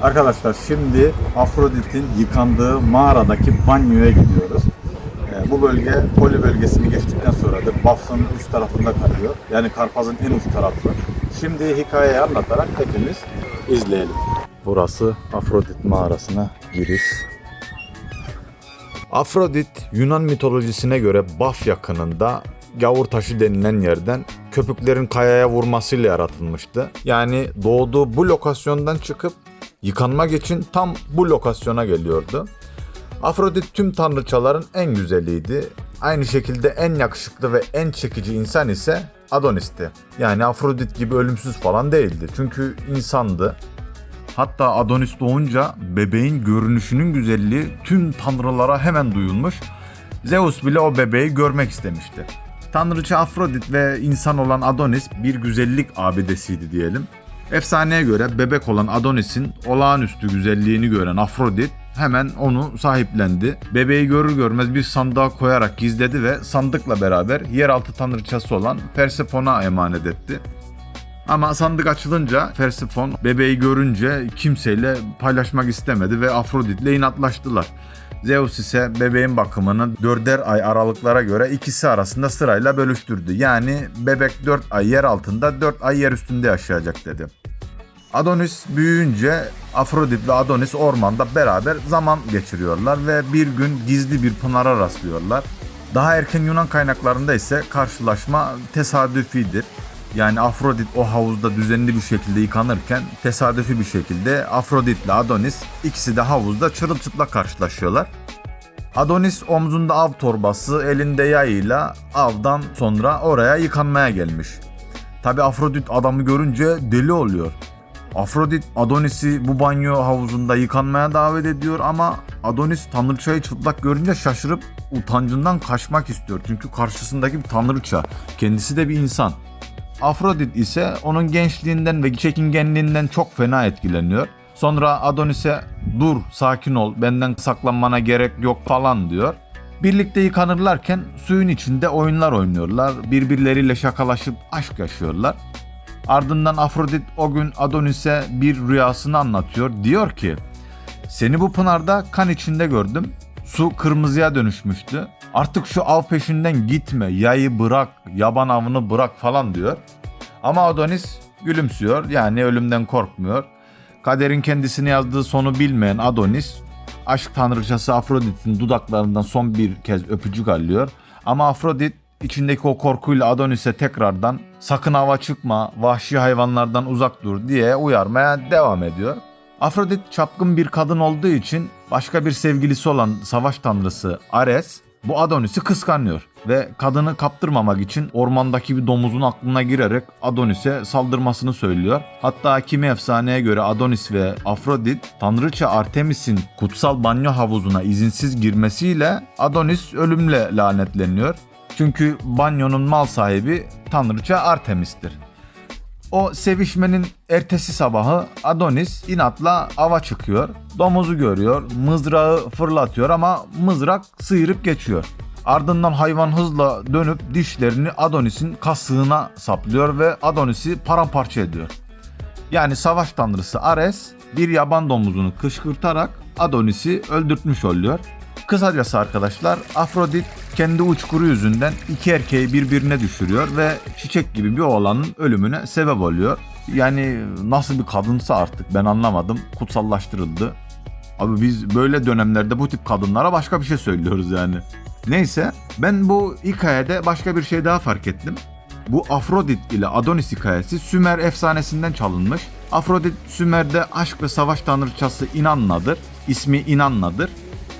Arkadaşlar şimdi Afrodit'in yıkandığı mağaradaki banyoya gidiyoruz. Bu bölge Poli bölgesini geçtikten sonra da Baf'ın üst tarafında kalıyor. Yani Karpaz'ın en uç tarafı. Şimdi hikayeyi anlatarak hepimiz izleyelim. Burası Afrodit mağarasına giriş. Afrodit Yunan mitolojisine göre Baf yakınında Gavur taşı denilen yerden köpüklerin kayaya vurmasıyla yaratılmıştı. Yani doğduğu bu lokasyondan çıkıp yıkanmak için tam bu lokasyona geliyordu. Afrodit tüm tanrıçaların en güzeliydi. Aynı şekilde en yakışıklı ve en çekici insan ise Adonis'ti. Yani Afrodit gibi ölümsüz falan değildi. Çünkü insandı. Hatta Adonis doğunca bebeğin görünüşünün güzelliği tüm tanrılara hemen duyulmuş. Zeus bile o bebeği görmek istemişti. Tanrıça Afrodit ve insan olan Adonis bir güzellik abidesiydi diyelim. Efsaneye göre bebek olan Adonis'in olağanüstü güzelliğini gören Afrodit hemen onu sahiplendi. Bebeği görür görmez bir sandığa koyarak gizledi ve sandıkla beraber yeraltı tanrıçası olan Persephone'a emanet etti. Ama sandık açılınca Persephone bebeği görünce kimseyle paylaşmak istemedi ve Afrodit'le inatlaştılar. Zeus ise bebeğin bakımını 4'er ay aralıklara göre ikisi arasında sırayla bölüştürdü. Yani bebek 4 ay yer altında 4 ay yer üstünde yaşayacak dedi. Adonis büyüyünce Afrodit ve Adonis ormanda beraber zaman geçiriyorlar ve bir gün gizli bir pınara rastlıyorlar. Daha erken Yunan kaynaklarında ise karşılaşma tesadüfidir. Yani Afrodit o havuzda düzenli bir şekilde yıkanırken tesadüfi bir şekilde Afrodit ile Adonis ikisi de havuzda çırılçıplak karşılaşıyorlar. Adonis omzunda av torbası, elinde yayıyla avdan sonra oraya yıkanmaya gelmiş. Tabi Afrodit adamı görünce deli oluyor. Afrodit Adonis'i bu banyo havuzunda yıkanmaya davet ediyor ama Adonis tanrıçayı çıplak görünce şaşırıp utancından kaçmak istiyor. Çünkü karşısındaki bir tanrıça, kendisi de bir insan. Afrodit ise onun gençliğinden ve çekingenliğinden çok fena etkileniyor. Sonra Adonis'e dur sakin ol benden saklanmana gerek yok falan diyor. Birlikte yıkanırlarken suyun içinde oyunlar oynuyorlar. Birbirleriyle şakalaşıp aşk yaşıyorlar. Ardından Afrodit o gün Adonis'e bir rüyasını anlatıyor. Diyor ki seni bu pınarda kan içinde gördüm. Su kırmızıya dönüşmüştü. Artık şu av peşinden gitme, yayı bırak, yaban avını bırak falan diyor. Ama Adonis gülümsüyor, yani ölümden korkmuyor. Kaderin kendisine yazdığı sonu bilmeyen Adonis, aşk tanrıçası Afrodit'in dudaklarından son bir kez öpücük alıyor. Ama Afrodit içindeki o korkuyla Adonis'e tekrardan sakın ava çıkma, vahşi hayvanlardan uzak dur diye uyarmaya devam ediyor. Afrodit çapkın bir kadın olduğu için başka bir sevgilisi olan savaş tanrısı Ares bu Adonis'i kıskanıyor ve kadını kaptırmamak için ormandaki bir domuzun aklına girerek Adonis'e saldırmasını söylüyor. Hatta kimi efsaneye göre Adonis ve Afrodit tanrıça Artemis'in kutsal banyo havuzuna izinsiz girmesiyle Adonis ölümle lanetleniyor. Çünkü banyonun mal sahibi tanrıça Artemis'tir. O sevişmenin ertesi sabahı Adonis inatla ava çıkıyor. Domuzu görüyor, mızrağı fırlatıyor ama mızrak sıyırıp geçiyor. Ardından hayvan hızla dönüp dişlerini Adonis'in kasığına saplıyor ve Adonis'i paramparça ediyor. Yani savaş tanrısı Ares bir yaban domuzunu kışkırtarak Adonis'i öldürtmüş oluyor. Kısacası arkadaşlar Afrodit kendi uçkuru yüzünden iki erkeği birbirine düşürüyor ve çiçek gibi bir oğlanın ölümüne sebep oluyor. Yani nasıl bir kadınsa artık ben anlamadım, kutsallaştırıldı. Abi biz böyle dönemlerde bu tip kadınlara başka bir şey söylüyoruz yani. Neyse ben bu hikayede başka bir şey daha fark ettim. Bu Afrodit ile Adonis hikayesi Sümer efsanesinden çalınmış. Afrodit Sümer'de aşk ve savaş tanrıçası Inannadır. İsmi Inannadır.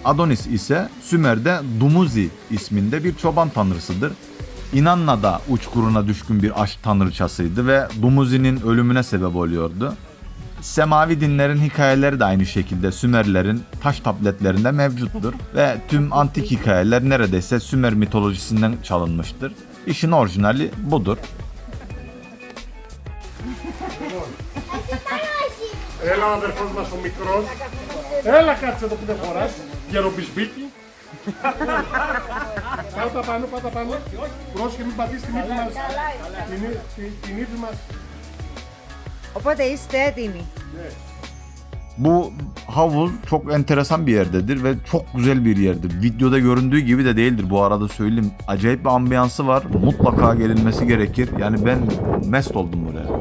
Adonis ise Sümer'de Dumuzi isminde bir çoban tanrısıdır. Inanna da uçkuruna düşkün bir aşk tanrıçasıydı ve Dumuzi'nin ölümüne sebep oluyordu. Semavi dinlerin hikayeleri de aynı şekilde Sümerlerin taş tabletlerinde mevcuttur ve tüm antik hikayeler neredeyse Sümer mitolojisinden çalınmıştır. İşin orijinali budur. Έλα ο αδερφός μας ο μικρός. Έλα κάτσε εδώ που δεν χωράς. Γεροπισπίτι. Pata pano. Πρόσχημη πατήσει τη μύτη μας. Τη μύτη μας. Οπότε είστε έτοιμοι. Bu havuz çok enteresan bir yerdedir ve çok güzel bir yerdir. Videoda göründüğü gibi de değildir bu arada söyleyeyim. Acayip bir ambiyansı var. Mutlaka gelinmesi gerekir. Yani ben mest oldum buraya.